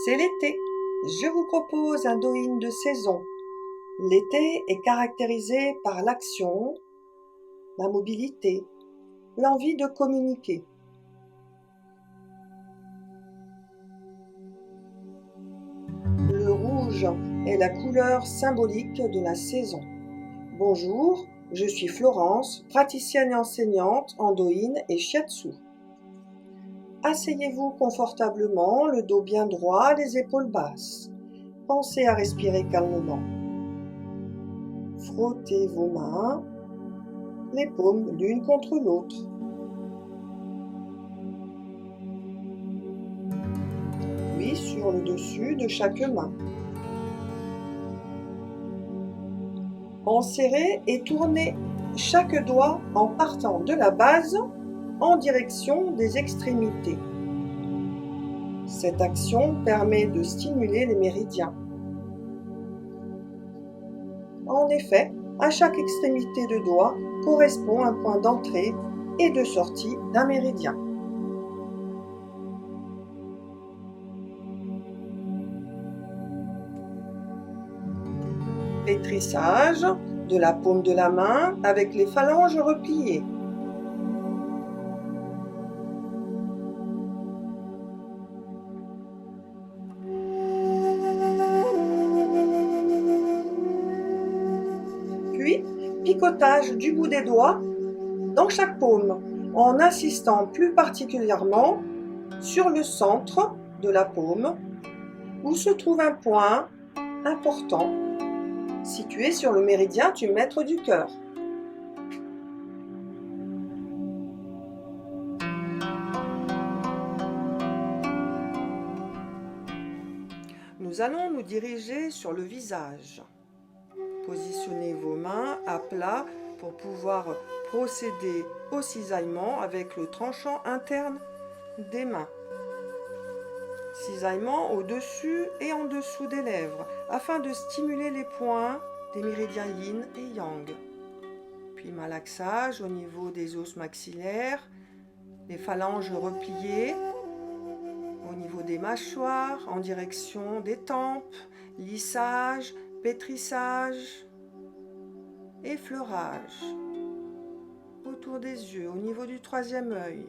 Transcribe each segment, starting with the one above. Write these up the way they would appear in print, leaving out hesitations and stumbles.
C'est l'été. Je vous propose un do-in de saison. L'été est caractérisé par l'action, la mobilité, l'envie de communiquer. Le rouge est la couleur symbolique de la saison. Bonjour, je suis Florence, praticienne et enseignante en do-in et shiatsu. Asseyez-vous confortablement, le dos bien droit, les épaules basses. Pensez à respirer calmement. Frottez vos mains, les paumes l'une contre l'autre. Puis sur le dessus de chaque main. Enserrez et tournez chaque doigt en partant de la base en direction des extrémités. Cette action permet de stimuler les méridiens. En effet, à chaque extrémité de doigt correspond un point d'entrée et de sortie d'un méridien. Pétrissage de la paume de la main avec les phalanges repliées. Puis, picotage du bout des doigts dans chaque paume, en insistant plus particulièrement sur le centre de la paume, où se trouve un point important situé sur le méridien du maître du cœur. Nous allons nous diriger sur le visage. Positionnez vos mains à plat pour pouvoir procéder au cisaillement avec le tranchant interne des mains. Cisaillement au-dessus et en dessous des lèvres afin de stimuler les points des méridiens yin et yang. Puis malaxage au niveau des os maxillaires, les phalanges repliées au niveau des mâchoires en direction des tempes, lissage, pétrissage, effleurage autour des yeux au niveau du troisième œil,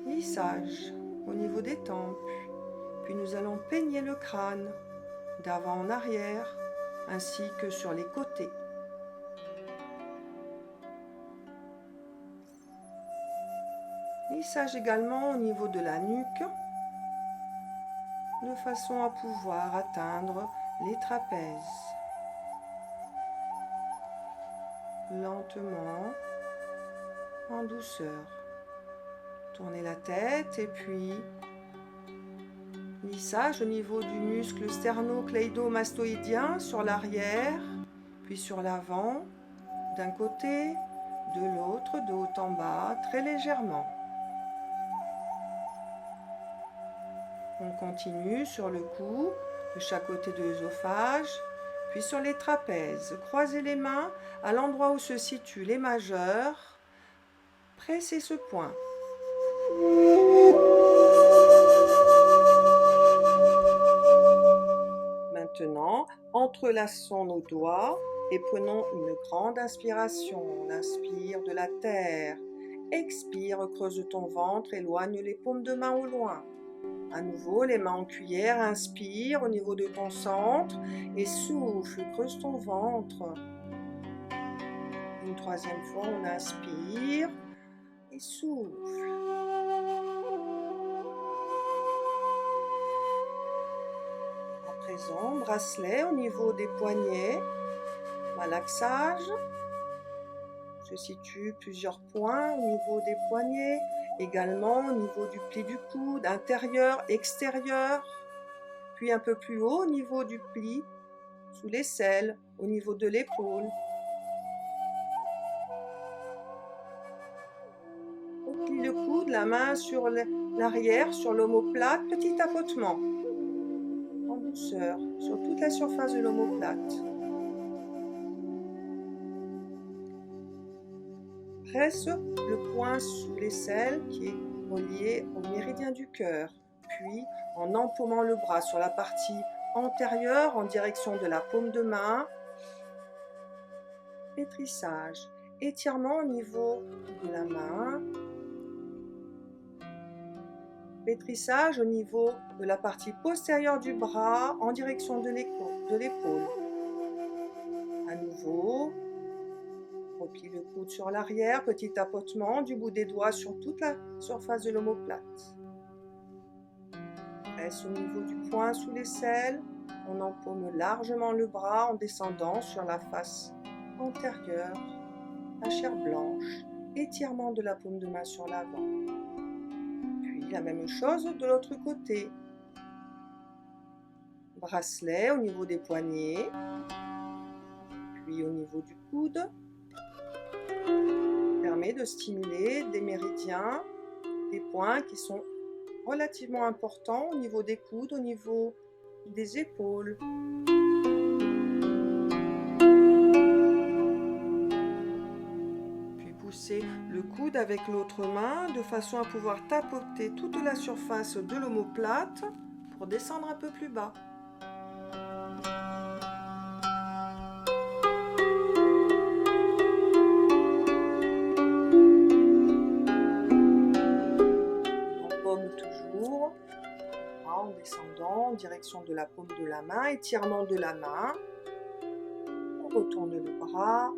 lissage au niveau des tempes, puis nous allons peigner le crâne d'avant en arrière ainsi que sur les côtés. Lissage également au niveau de la nuque de façon à pouvoir atteindre les trapèzes. Lentement, en douceur. Tournez la tête et puis lissage au niveau du muscle sternocléido-mastoïdien sur l'arrière, puis sur l'avant, d'un côté, de l'autre, de haut en bas, très légèrement. On continue sur le cou, de chaque côté de l'œsophage, puis sur les trapèzes. Croisez les mains à l'endroit où se situent les majeurs. Pressez ce point. Maintenant, entrelaçons nos doigts et prenons une grande inspiration. On inspire de la terre. Expire, creuse ton ventre, éloigne les paumes de main au loin. À nouveau, les mains en cuillère, inspire au niveau de ton centre et souffle, creuse ton ventre. Une troisième fois, on inspire et souffle. À présent, bracelet au niveau des poignets, malaxage. Se situent plusieurs points au niveau des poignets, également au niveau du pli du coude, intérieur, extérieur, puis un peu plus haut au niveau du pli, sous l'aisselle, au niveau de l'épaule. On plie le coude, la main sur l'arrière, sur l'omoplate, petit tapotement, en douceur, sur toute la surface de l'omoplate. Presse le point sous l'aisselle qui est relié au méridien du cœur. puis en empaumant le bras sur la partie antérieure en direction de la paume de main. Pétrissage, étirement au niveau de la main. Pétrissage au niveau de la partie postérieure du bras en direction de l'épaule. À nouveau, replie le coude sur l'arrière, petit tapotement du bout des doigts sur toute la surface de l'omoplate. Presse au niveau du poing sous l'aisselle. On empaume largement le bras en descendant sur la face antérieure, la chair blanche, étirement de la paume de main sur l'avant. Puis la même chose de l'autre côté. Bracelet au niveau des poignets, puis au niveau du coude. Permet de stimuler des méridiens, des points qui sont relativement importants au niveau des coudes, au niveau des épaules. Puis pousser le coude avec l'autre main de façon à pouvoir tapoter toute la surface de l'omoplate pour descendre un peu plus bas. Toujours en descendant en direction de la paume de la main, étirement de la main. On retourne le bras,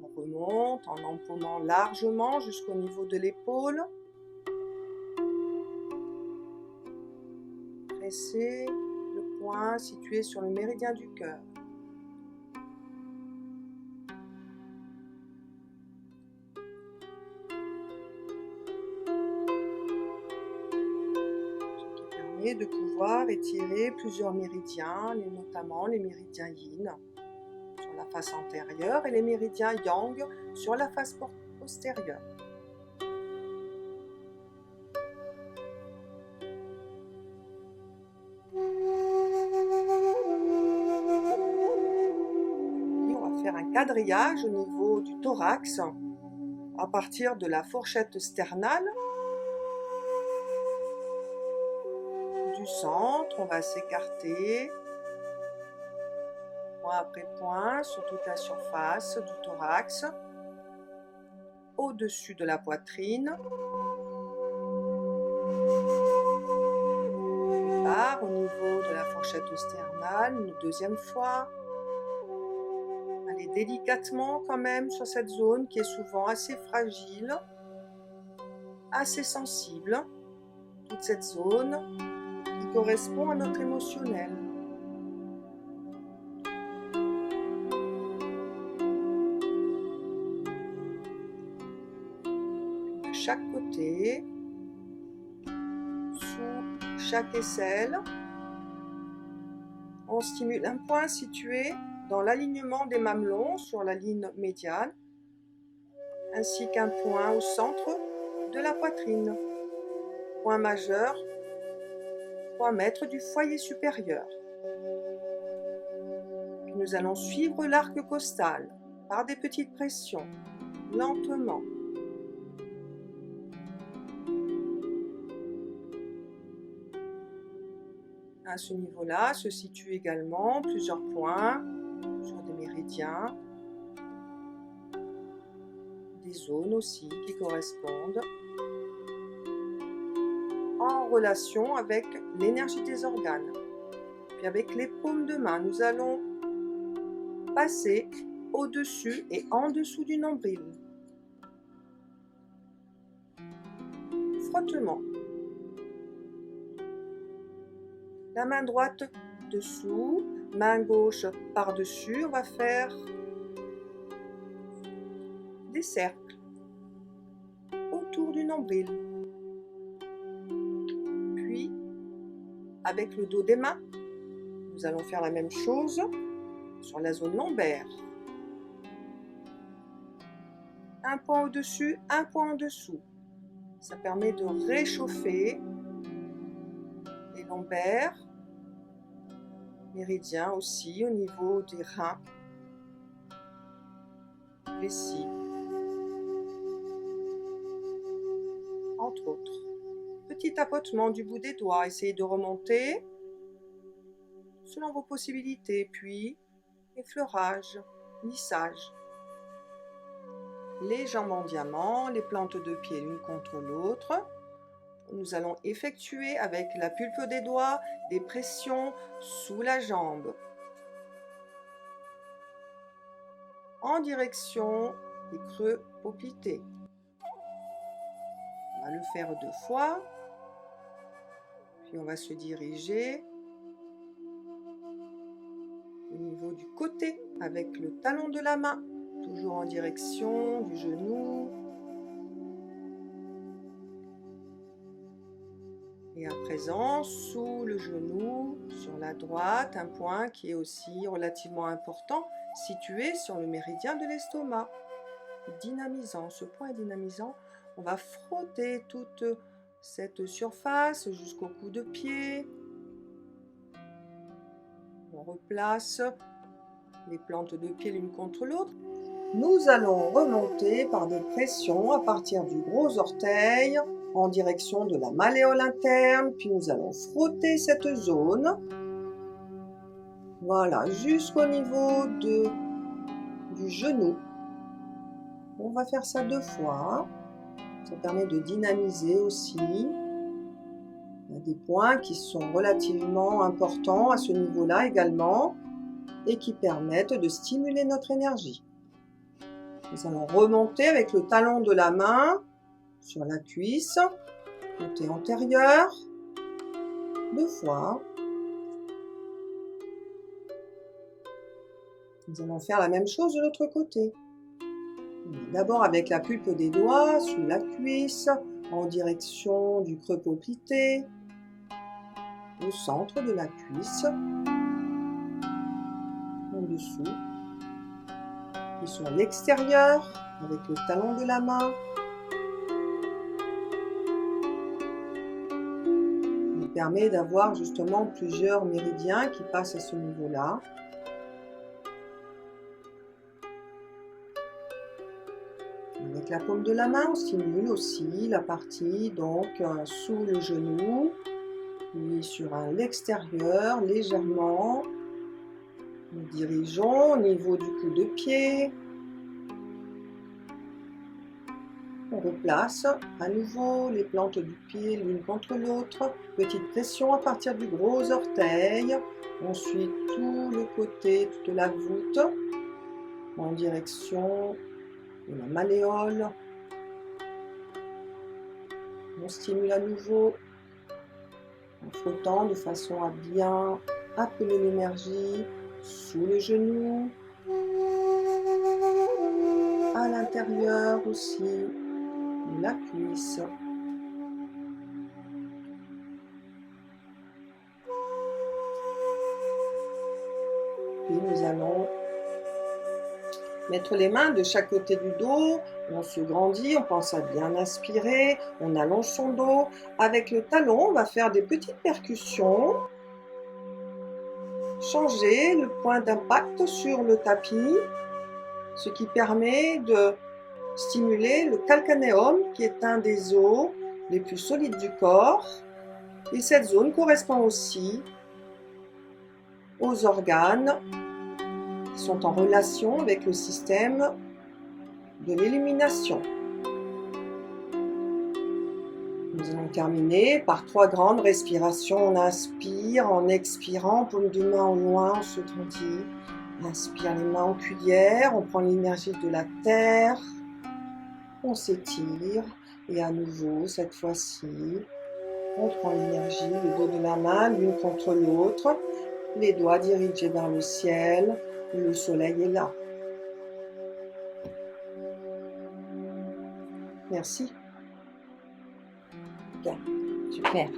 on remonte en empaumant largement jusqu'au niveau de l'épaule. Pressez le point situé sur le méridien du cœur. De pouvoir étirer plusieurs méridiens, notamment les méridiens yin sur la face antérieure et les méridiens yang sur la face postérieure. Et on va faire un quadrillage au niveau du thorax à partir de la fourchette sternale. Centre, on va s'écarter point après point sur toute la surface du thorax, au-dessus de la poitrine. On part au niveau de la fourchette sternale une deuxième fois. Allez délicatement quand même sur cette zone qui est souvent assez fragile, assez sensible. Toute cette zone correspond à notre émotionnel. De chaque côté, sous chaque aisselle, on stimule un point situé dans l'alignement des mamelons sur la ligne médiane, ainsi qu'un point au centre de la poitrine, point majeur, point maître du foyer supérieur. Puis nous allons suivre l'arc costal par des petites pressions, lentement. À ce niveau-là se situent également plusieurs points sur des méridiens, des zones aussi qui correspondent en relation avec l'énergie des organes. Puis avec les paumes de main, nous allons passer au-dessus et en dessous du nombril. Frottement. La main droite dessous, main gauche par-dessus. On va faire des cercles autour du nombril. Puis, avec le dos des mains, nous allons faire la même chose sur la zone lombaire. Un point au-dessus, un point en dessous. Ça permet de réchauffer les lombaires, méridiens aussi au niveau des reins, vessie, entre autres. petit tapotement du bout des doigts. Essayez de remonter selon vos possibilités, puis effleurage, lissage. Les jambes en diamant, les plantes de pied l'une contre l'autre. Nous allons effectuer avec la pulpe des doigts des pressions sous la jambe en direction des creux poplités. On va le faire 2 fois, puis on va se diriger au niveau du côté avec le talon de la main, toujours en direction du genou. Et à présent, sous le genou, sur la droite, un point qui est aussi relativement important, situé sur le méridien de l'estomac. Dynamisant, ce point est dynamisant. On va frotter toute cette surface jusqu'au coup de pied. On replace les plantes de pied l'une contre l'autre. Nous allons remonter par des pressions à partir du gros orteil en direction de la malléole interne, puis nous allons frotter cette zone, voilà, jusqu'au niveau du genou. On va faire ça 2 fois, ça permet de dynamiser aussi. Il y a des points qui sont relativement importants à ce niveau-là également et qui permettent de stimuler notre énergie. Nous allons remonter avec le talon de la main sur la cuisse, côté antérieur, 2 fois. Nous allons faire la même chose de l'autre côté. D'abord avec la pulpe des doigts sous la cuisse, en direction du creux poplité, au centre de la cuisse, en dessous, puis sur l'extérieur, avec le talon de la main. Il permet d'avoir justement plusieurs méridiens qui passent à ce niveau-là. Avec la paume de la main, on stimule aussi la partie donc sous le genou, puis sur l'extérieur légèrement. Nous dirigeons au niveau du coup de pied. On replace à nouveau les plantes du pied l'une contre l'autre. Petite pression à partir du gros orteil. Ensuite tout le côté, toute la voûte en direction de la malléole. On stimule à nouveau en frottant de façon à bien appeler l'énergie sous le genou, à l'intérieur aussi de la cuisse. Puis nous allons mettre les mains de chaque côté du dos, on se grandit, on pense à bien inspirer, on allonge son dos. Avec le talon, on va faire des petites percussions, changer le point d'impact sur le tapis, ce qui permet de stimuler le calcanéum, qui est un des os les plus solides du corps. Et cette zone correspond aussi aux organes qui sont en relation avec le système de l'élimination. Nous allons terminer par 3 grandes respirations. On inspire en expirant, paume de main au loin, on se grandit. On inspire les mains en cuillère, on prend l'énergie de la terre, on s'étire et à nouveau, cette fois-ci, on prend l'énergie, le dos de la main l'une contre l'autre, les doigts dirigés vers le ciel. Le soleil est là. Merci. Super.